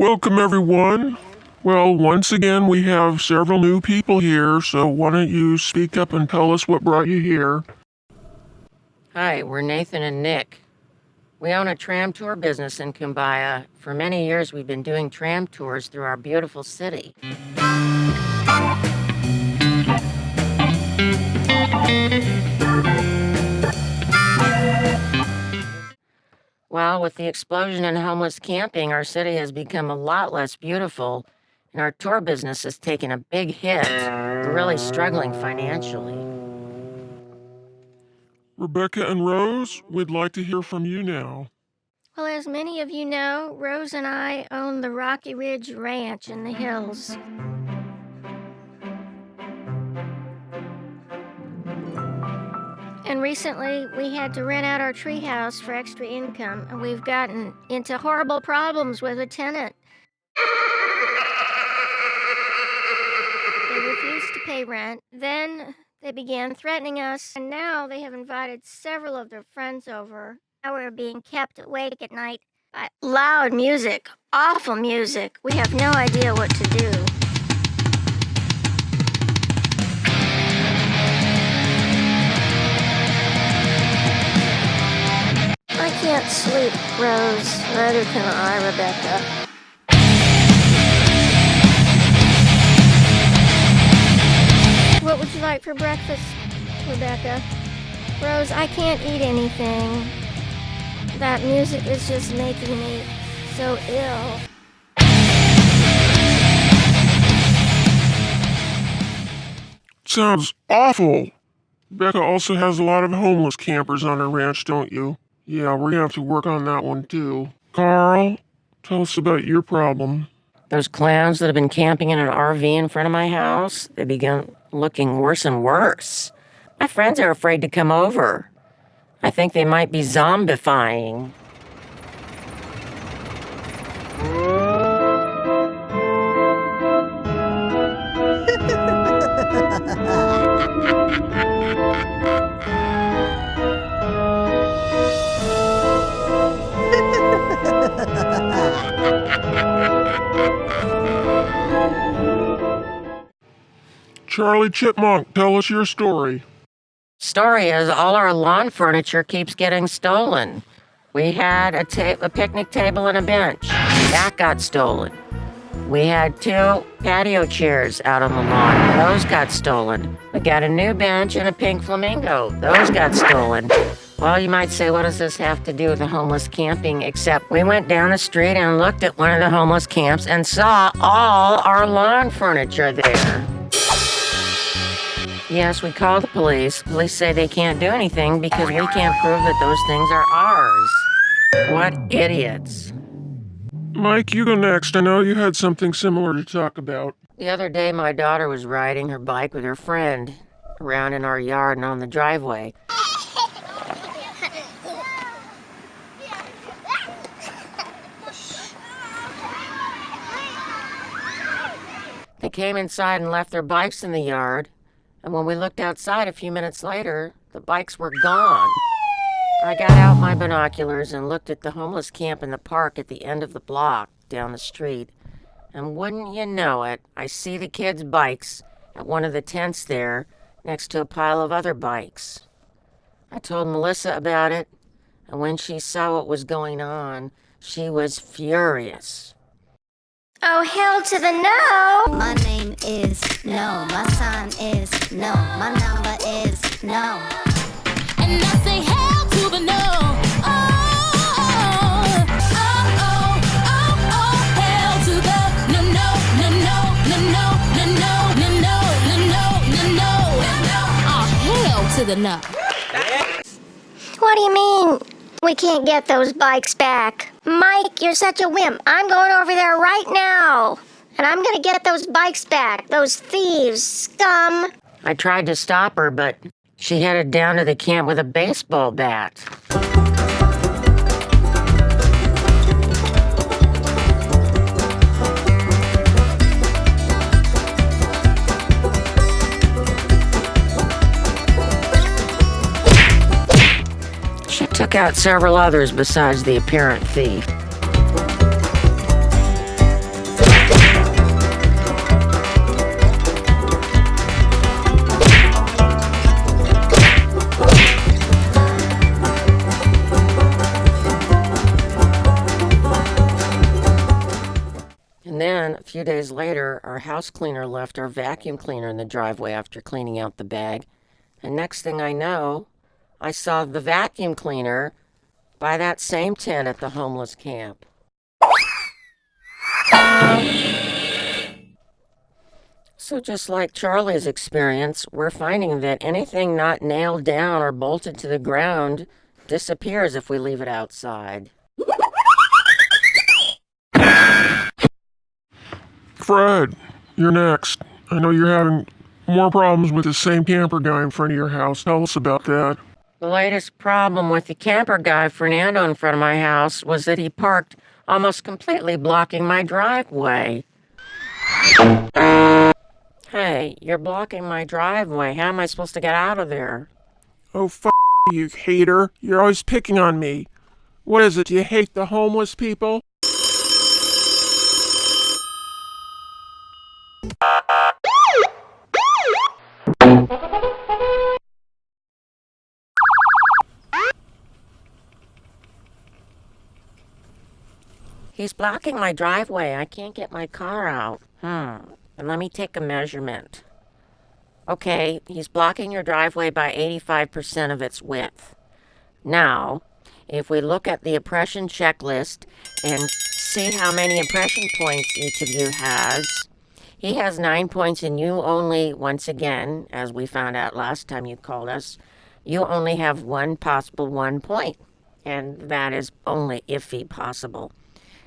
Welcome, everyone. Well, once again, we have several new people here, so why don't you speak up and tell us what brought you here? Hi, we're Nathan and Nick. We own a tram tour business in Kumbaya. For many years, we've been doing tram tours through our beautiful city. Well, with the explosion in homeless camping, our city has become a lot less beautiful, and our tour business has taken a big hit. We're really struggling financially. Rebecca and Rose, we'd like to hear from you now. Well, as many of you know, Rose and I own the Rocky Ridge Ranch in the hills. And recently, we had to rent out our treehouse for extra income, and we've gotten into horrible problems with a tenant. They refused to pay rent, then they began threatening us, and now they have invited several of their friends over. Now we're being kept awake at night by loud music, awful music. We have no idea what to do. I can't sleep, Rose. Neither can I, Rebecca. What would you like for breakfast, Rebecca? Rose, I can't eat anything. That music is just making me so ill. Sounds awful. Becca also has a lot of homeless campers on her ranch, don't you? Yeah, we're gonna have to work on that one too. Carl, tell us about your problem. Those clowns that have been camping in an RV in front of my house, they began looking worse and worse. My friends are afraid to come over. I think they might be zombifying. Charlie Chipmunk, tell us your story. Story is all our lawn furniture keeps getting stolen. We had a picnic table and a bench. That got stolen. We had 2 patio chairs out on the lawn. Those got stolen. We got a new bench and a pink flamingo. Those got stolen. Well, you might say, what does this have to do with the homeless camping? Except we went down the street and looked at one of the homeless camps and saw all our lawn furniture there. Yes, we called the police. Police say they can't do anything because we can't prove that those things are ours. What idiots. Mike, you go next. I know you had something similar to talk about. The other day, my daughter was riding her bike with her friend around in our yard and on the driveway. They came inside and left their bikes in the yard. And when we looked outside a few minutes later, the bikes were gone. I got out my binoculars and looked at the homeless camp in the park at the end of the block down the street. And wouldn't you know it, I see the kids' bikes at one of the tents there next to a pile of other bikes. I told Melissa about it, and when she saw what was going on, she was furious. Oh, hell to the no! My name is no, my sign is no, my number is no. And I say hell to the no. Oh, oh, oh, oh, oh, hell to the no, no, no, no, no, no, no, no, no, no, no, no, no. Oh, hell to the no. What do you mean we can't get those bikes back? Mike, you're such a wimp. I'm going over there right now. And I'm going to get those bikes back. Those thieves, scum. I tried to stop her, but she headed down to the camp with a baseball bat. She took out several others besides the apparent thief. days later, our house cleaner left our vacuum cleaner in the driveway after cleaning out the bag. And next thing I know, I saw the vacuum cleaner by that same tent at the homeless camp. So just like Charlie's experience, we're finding that anything not nailed down or bolted to the ground disappears if we leave it outside. Fred, you're next. I know you're having more problems with the same camper guy in front of your house. Tell us about that. The latest problem with the camper guy, Fernando, in front of my house was that he parked almost completely blocking my driveway. Hey, you're blocking my driveway. How am I supposed to get out of there? Oh, you hater. You're always picking on me. What is it? Do you hate the homeless people? He's blocking my driveway. I can't get my car out. And let me take a measurement. Okay, he's blocking your driveway by 85% of its width. Now, if we look at the oppression checklist and see how many oppression points each of you has, he has 9 points and you only, once again, as we found out last time you called us, you only have one possible 1 point. And that is only iffy possible.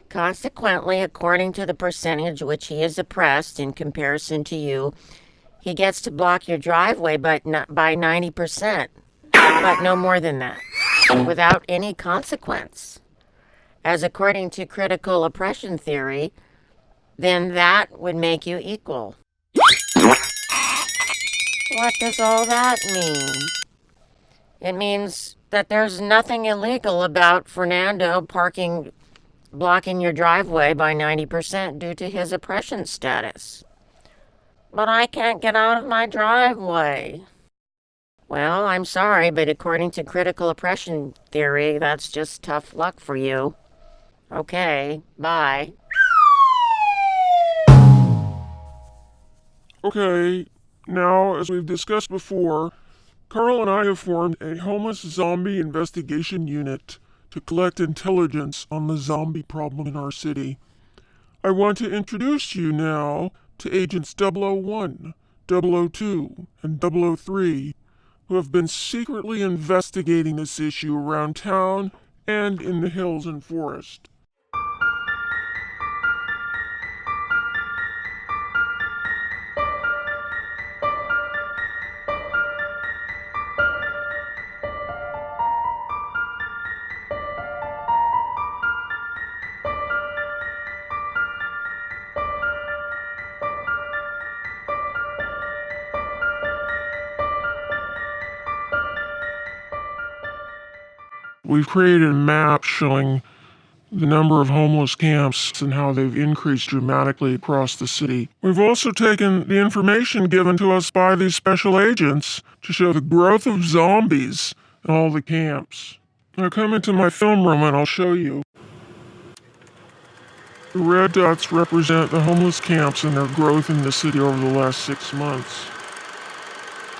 Consequently, according to the percentage which he is oppressed in comparison to you, he gets to block your driveway by 90%, but no more than that, without any consequence. As according to critical oppression theory, then that would make you equal. What does all that mean? It means that there's nothing illegal about Fernando blocking your driveway by 90% due to his oppression status. But I can't get out of my driveway. Well, I'm sorry, but according to critical oppression theory, that's just tough luck for you. Okay, bye. Okay, now, as we've discussed before, Carl and I have formed a homeless zombie investigation unit to collect intelligence on the zombie problem in our city. I want to introduce you now to Agents 001, 002, and 003, who have been secretly investigating this issue around town and in the hills and forest. We've created a map showing the number of homeless camps and how they've increased dramatically across the city. We've also taken the information given to us by these special agents to show the growth of zombies in all the camps. Now come into my film room and I'll show you. The red dots represent the homeless camps and their growth in the city over the last 6 months.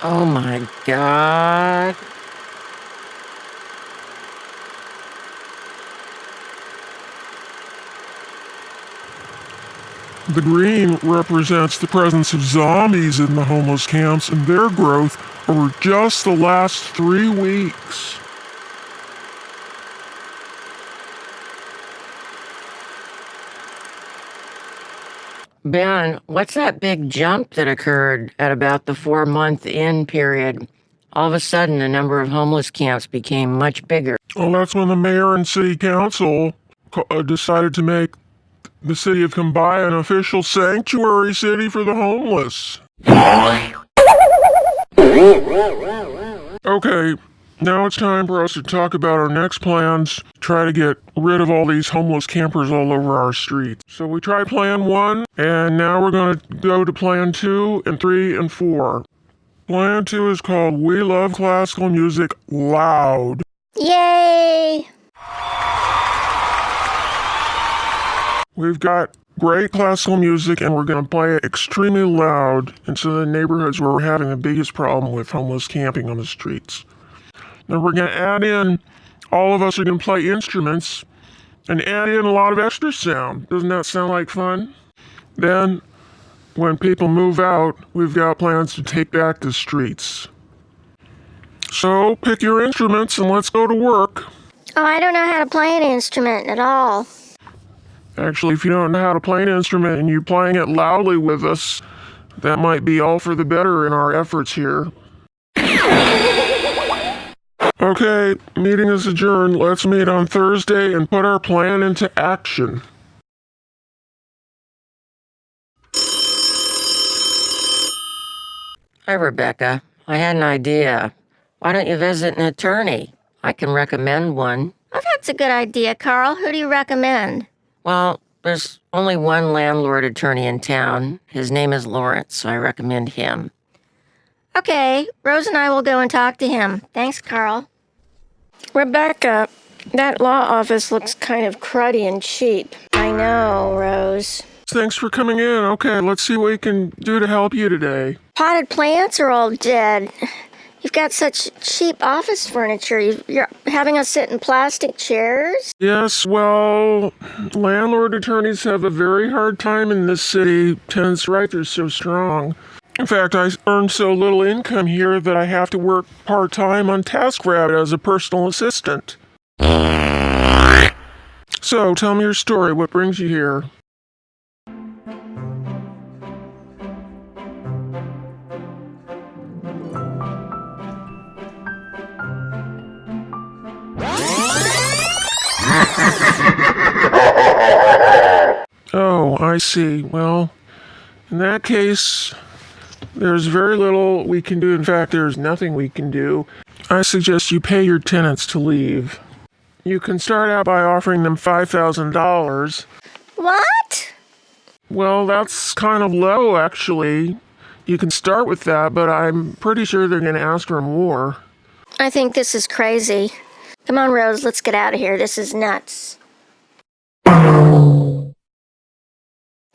Oh my God. The green represents the presence of zombies in the homeless camps and their growth over just the last 3 weeks. Ben, what's that big jump that occurred at about the 4-month in period? All of a sudden, the number of homeless camps became much bigger. Well, that's when the mayor and city council decided to make the city of Kumbaya an official sanctuary city for the homeless. Okay, now it's time for us to talk about our next plans, try to get rid of all these homeless campers all over our streets. So we tried plan 1, and now we're going to go to plan 2 and 3 and 4. Plan 2 is called We Love Classical Music Loud. Yay! We've got Great classical music, and we're going to play it extremely loud into the neighborhoods where we're having the biggest problem with homeless camping on the streets. Then we're going to add in, all of us are going to play instruments and add in a lot of extra sound. Doesn't that sound like fun? Then, when people move out, we've got plans to take back the streets. So, pick your instruments and let's go to work. Oh, I don't know how to play an instrument at all. Actually, if you don't know how to play an instrument and you're playing it loudly with us, that might be all for the better in our efforts here. Okay, meeting is adjourned. Let's meet on Thursday and put our plan into action. Hi, Rebecca. I had an idea. Why don't you visit an attorney? I can recommend one. Oh, that's a good idea, Carl. Who do you recommend? Well, there's only one landlord attorney in town. His name is Lawrence, so I recommend him. Okay, Rose and I will go and talk to him. Thanks, Carl. Rebecca, that law office looks kind of cruddy and cheap. I know, Rose. Thanks for coming in. Okay, let's see what we can do to help you today. Potted plants are all dead. You've got such cheap office furniture. You're having us sit in plastic chairs? Yes, well, landlord attorneys have a very hard time in this city. Tenants' rights are so strong. In fact, I earn so little income here that I have to work part-time on TaskRabbit as a personal assistant. So, tell me your story. What brings you here? Oh, I see. Well, in that case, there's very little we can do. In fact, there's nothing we can do. I suggest you pay your tenants to leave. You can start out by offering them $5,000. What? Well, that's kind of low, actually. You can start with that, but I'm pretty sure they're going to ask for more. I think this is crazy. Come on, Rose, let's get out of here. This is nuts.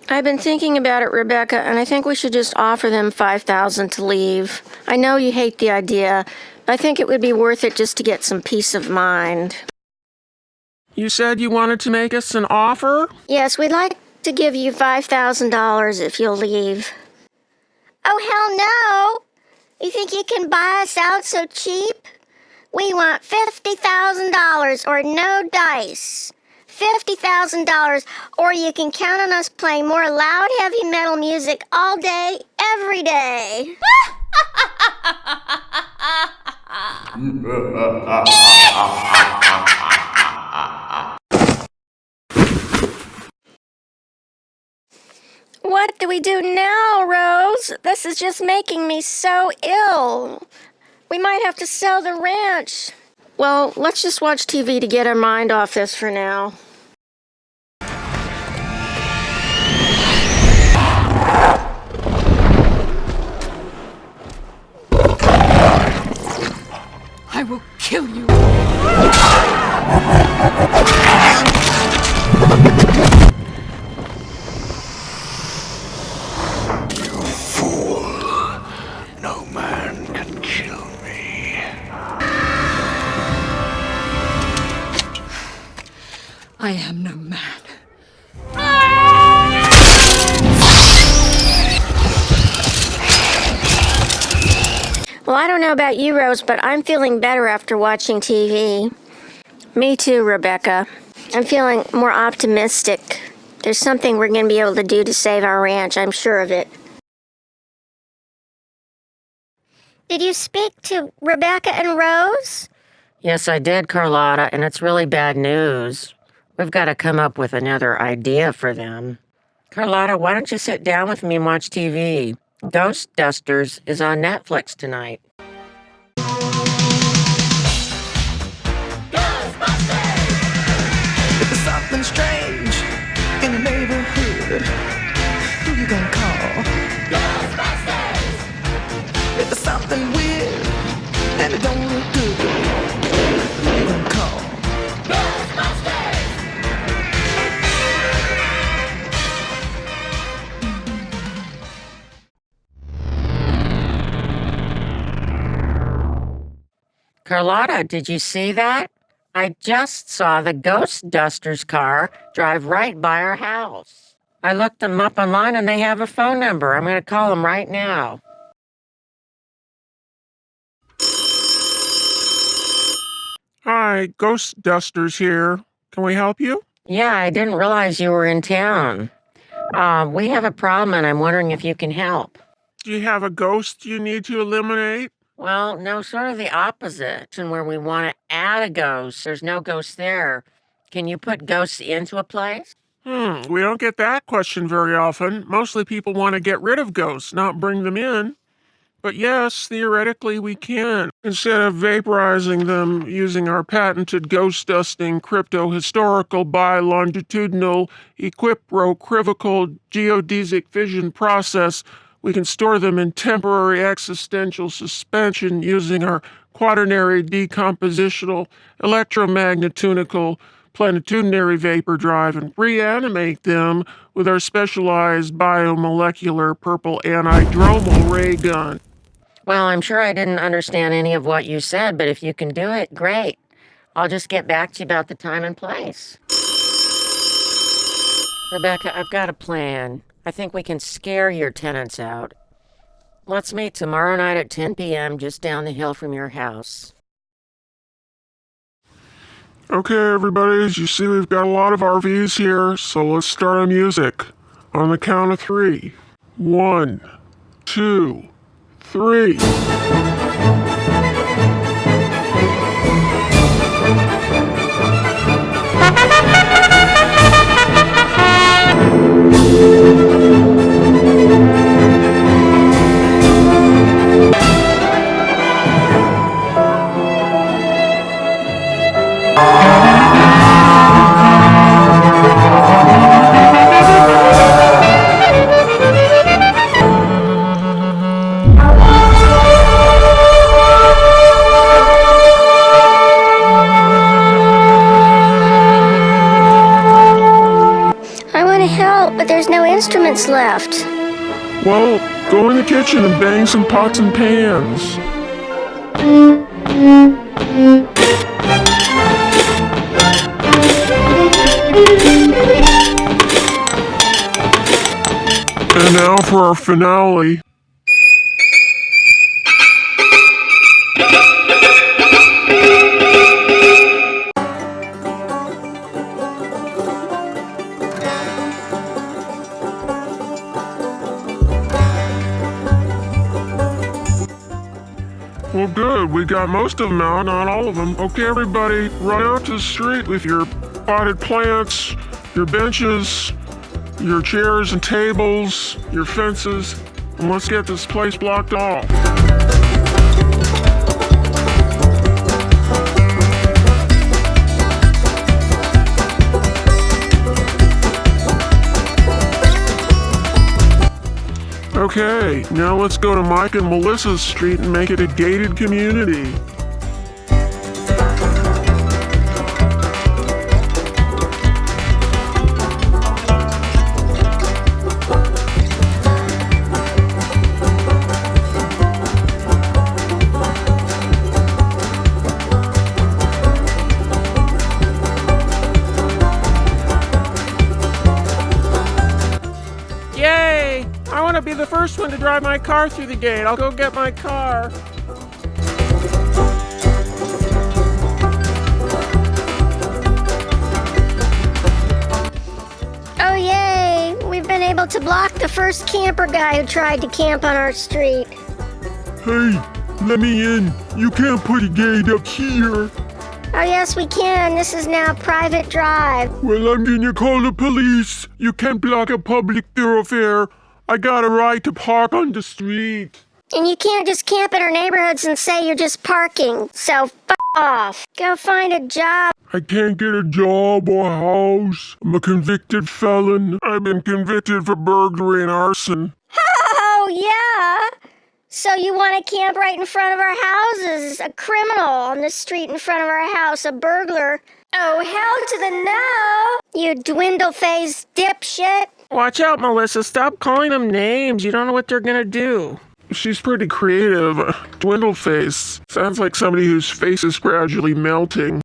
I've been thinking about it, Rebecca, and I think we should just offer them $5,000 to leave. I know you hate the idea, but I think it would be worth it just to get some peace of mind. You said you wanted to make us an offer? Yes, we'd like to give you $5,000 if you'll leave. Oh, hell no! You think you can buy us out so cheap? We want $50,000 or no dice. $50,000, or you can count on us playing more loud, heavy metal music all day, every day. What do we do now, Rose? This is just making me so ill. We might have to sell the ranch. Well, let's just watch TV to get our mind off this for now. I will kill you. No man can kill me. I am no man. Well, I don't know about you, Rose, but I'm feeling better after watching TV. Me too, Rebecca. I'm feeling more optimistic. There's something we're going to be able to do to save our ranch, I'm sure of it. Did you speak to Rebecca and Rose? Yes, I did, Carlotta, and it's really bad news. We've got to come up with another idea for them. Carlotta, why don't you sit down with me and watch TV? Ghost Dusters is on Netflix tonight. If there's something strange in the neighborhood, who you gonna call? Ghostbusters! If there's something weird and it don't look good, who you gonna call? Ghostbusters! Carlotta, did you see that? I just saw the Ghost Dusters car drive right by our house. I looked them up online and they have a phone number. I'm going to call them right now. Hi, Ghost Dusters here. Can we help you? Yeah, I didn't realize you were in town. We have a problem and I'm wondering if you can help. Do you have a ghost you need to eliminate? Well, no, sort of the opposite. And where we want to add a ghost, there's no ghost there. Can you put ghosts into a place? We don't get that question very often. Mostly people want to get rid of ghosts, not bring them in. But yes, theoretically we can. Instead of vaporizing them using our patented ghost dusting crypto-historical bi-longitudinal equiprocrivical geodesic fission process, we can store them in temporary existential suspension using our quaternary decompositional electromagnetunical planetudinary vapor drive and reanimate them with our specialized biomolecular purple anhydromal ray gun. Well, I'm sure I didn't understand any of what you said, but if you can do it, great. I'll just get back to you about the time and place. Rebecca, I've got a plan. I think we can scare your tenants out. Let's meet tomorrow night at 10 p.m. just down the hill from your house. Okay, everybody, as you see, we've got a lot of RVs here, so let's start our music. On the count of 3. 1, 2, 3. I want to help, but there's no instruments left. Well, go in the kitchen and bang some pots and pans. And now for our finale. Well, good. We got most of them out, not all of them. Okay, everybody, run out to the street with your potted plants, your benches, your chairs and tables, your fences, and let's get this place blocked off. Okay, now let's go to Mike and Melissa's street and make it a gated community. Yay! I want to be the first one to drive my car through the gate. I'll go get my car. Oh, yay! We've been able to block the first camper guy who tried to camp on our street. Hey, let me in. You can't put a gate up here. Oh, yes, we can. This is now private drive. Well, I'm gonna call the police. You can't block a public thoroughfare. I got a right to park on the street. And you can't just camp in our neighborhoods and say you're just parking. So f off. Go find a job. I can't get a job or a house. I'm a convicted felon. I've been convicted for burglary and arson. Oh, yeah. So you want to camp right in front of our houses? A criminal on the street in front of our house, a burglar. Oh, hell to the no. You dwindle-faced dipshit. Watch out, Melissa. Stop calling them names. You don't know what they're gonna do. She's pretty creative. Dwindle face. Sounds like somebody whose face is gradually melting.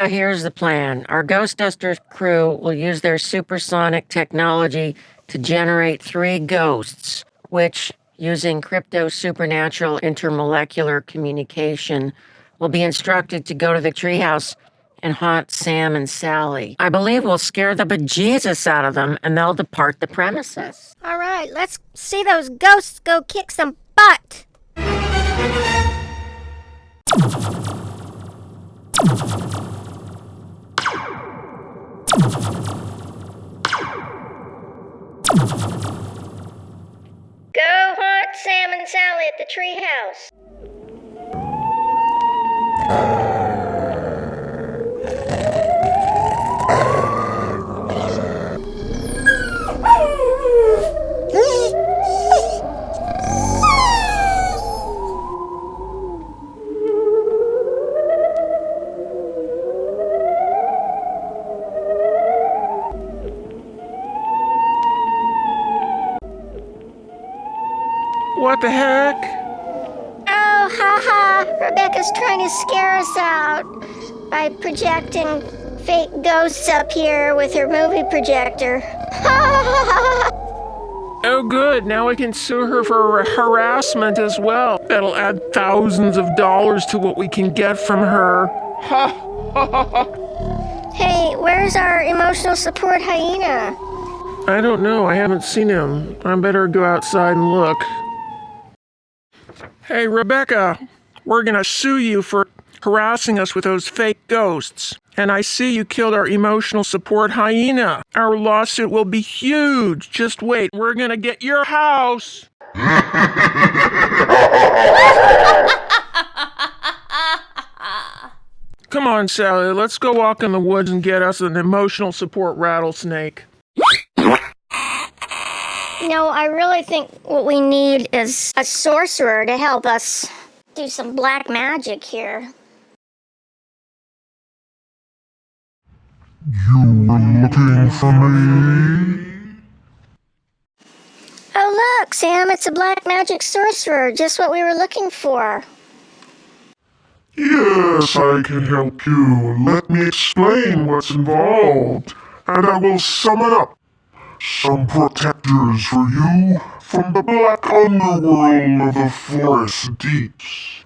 Now here's the plan. Our Ghostbusters crew will use their supersonic technology to generate 3 ghosts, which, using crypto-supernatural intermolecular communication, will be instructed to go to the treehouse and haunt Sam and Sally. I believe we'll scare the bejesus out of them, and they'll depart the premises. All right, let's see those ghosts go kick some butt. Go haunt Sam and Sally at the treehouse. What the heck? Oh, haha. Rebecca's trying to scare us out by projecting fake ghosts up here with her movie projector. Oh good, now we can sue her for harassment as well. That'll add thousands of dollars to what we can get from her. Hey, where's our emotional support hyena? I don't know, I haven't seen him. I better go outside and look. Hey Rebecca, we're gonna sue you for harassing us with those fake ghosts. And I see you killed our emotional support hyena. Our lawsuit will be huge. Just wait, we're gonna get your house. Come on, Sally, let's go walk in the woods and get us an emotional support rattlesnake. No, I really think what we need is a sorcerer to help us do some black magic here. You were looking for me? Oh, look, Sam, it's a black magic sorcerer, just what we were looking for. Yes, I can help you. Let me explain what's involved, and I will summon up some protectors for you from the black underworld of the forest deeps.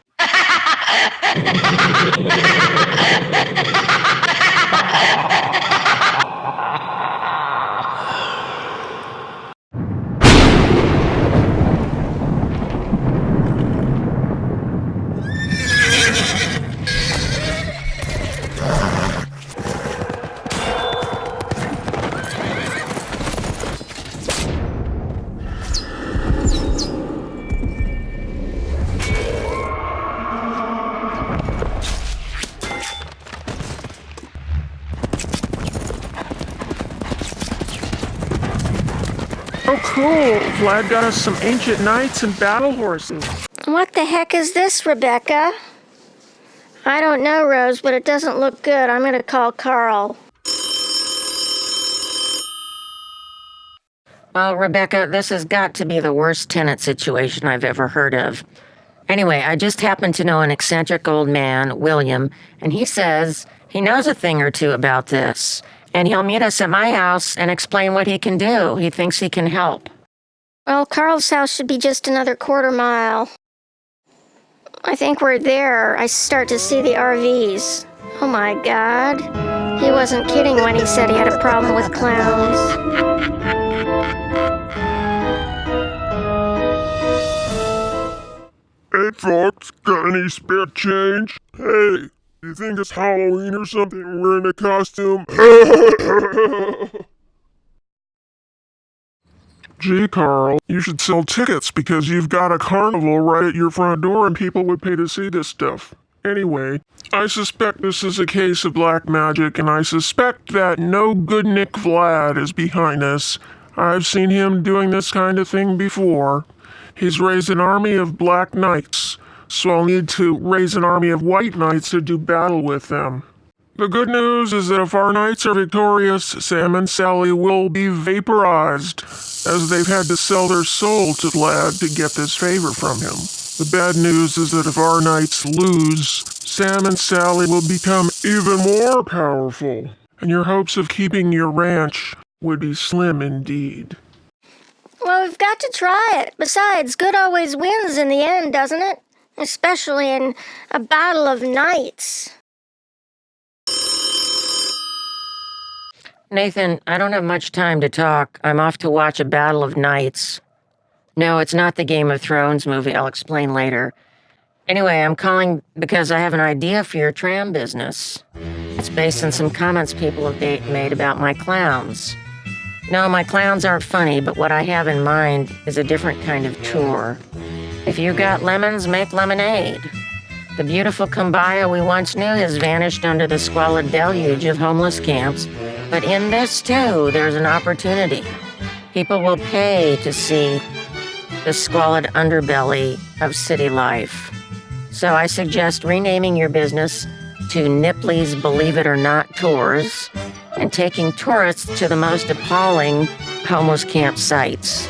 Oh cool, Vlad got us some ancient knights and battle horses. What the heck is this, Rebecca? I don't know, Rose, but it doesn't look good. I'm gonna call Carl. Well, Rebecca, this has got to be the worst tenant situation I've ever heard of. Anyway, I just happen to know an eccentric old man, William, and he says he knows a thing or two about this. And he'll meet us at my house and explain what he can do. He thinks he can help. Well, Carl's house should be just another quarter mile. I think we're there. I start to see the RVs. Oh my God. He wasn't kidding when he said he had a problem with clowns. Hey folks, got any spare change? Hey, you think it's Halloween or something? Wearing a costume? Gee, Carl, you should sell tickets because you've got a carnival right at your front door and people would pay to see this stuff. Anyway, I suspect this is a case of black magic, and I suspect that no good Nick Vlad is behind this. I've seen him doing this kind of thing before. He's raised an army of black knights, so I'll need to raise an army of white knights to do battle with them. The good news is that if our knights are victorious, Sam and Sally will be vaporized, as they've had to sell their soul to Vlad to get this favor from him. The bad news is that if our knights lose, Sam and Sally will become even more powerful, and your hopes of keeping your ranch would be slim indeed. Well, we've got to try it. Besides, good always wins in the end, doesn't it? Especially in a battle of knights. Nathan, I don't have much time to talk. I'm off to watch a battle of knights. No, it's not the Game of Thrones movie. I'll explain later. Anyway, I'm calling because I have an idea for your tram business. It's based on some comments people have made about my clowns. No, my clowns aren't funny, but what I have in mind is a different kind of tour. If you got lemons, make lemonade. The beautiful Kumbaya we once knew has vanished under the squalid deluge of homeless camps, but in this too, there's an opportunity. People will pay to see the squalid underbelly of city life. So I suggest renaming your business to Nipley's Believe It or Not Tours and taking tourists to the most appalling homeless camp sites.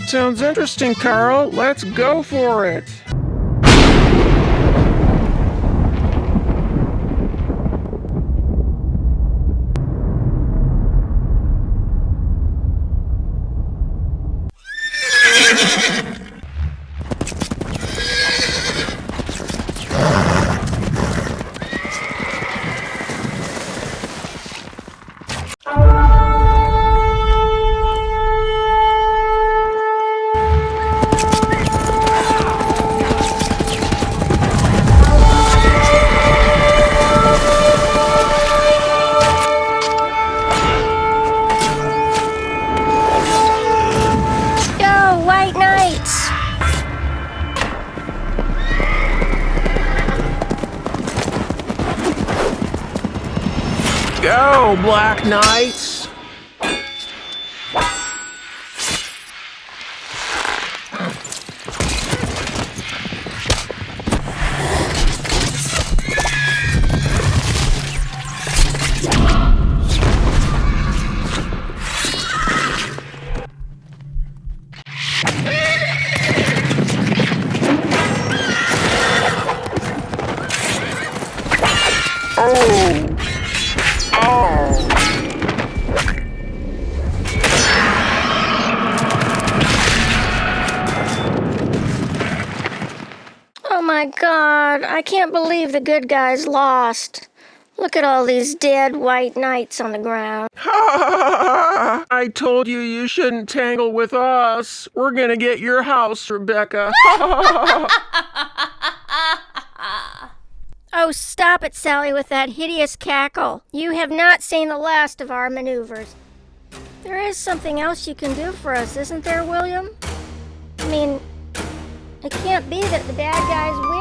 Sounds interesting, Carl. Let's go for it. Go, Black Knights! Oh my God, I can't believe the good guys lost. Look at all these dead white knights on the ground. I told you you shouldn't tangle with us. We're gonna get your house, Rebecca. Oh, stop it, Sally, with that hideous cackle. You have not seen the last of our maneuvers. There is something else you can do for us, isn't there, William? I mean, it can't be that the bad guys win.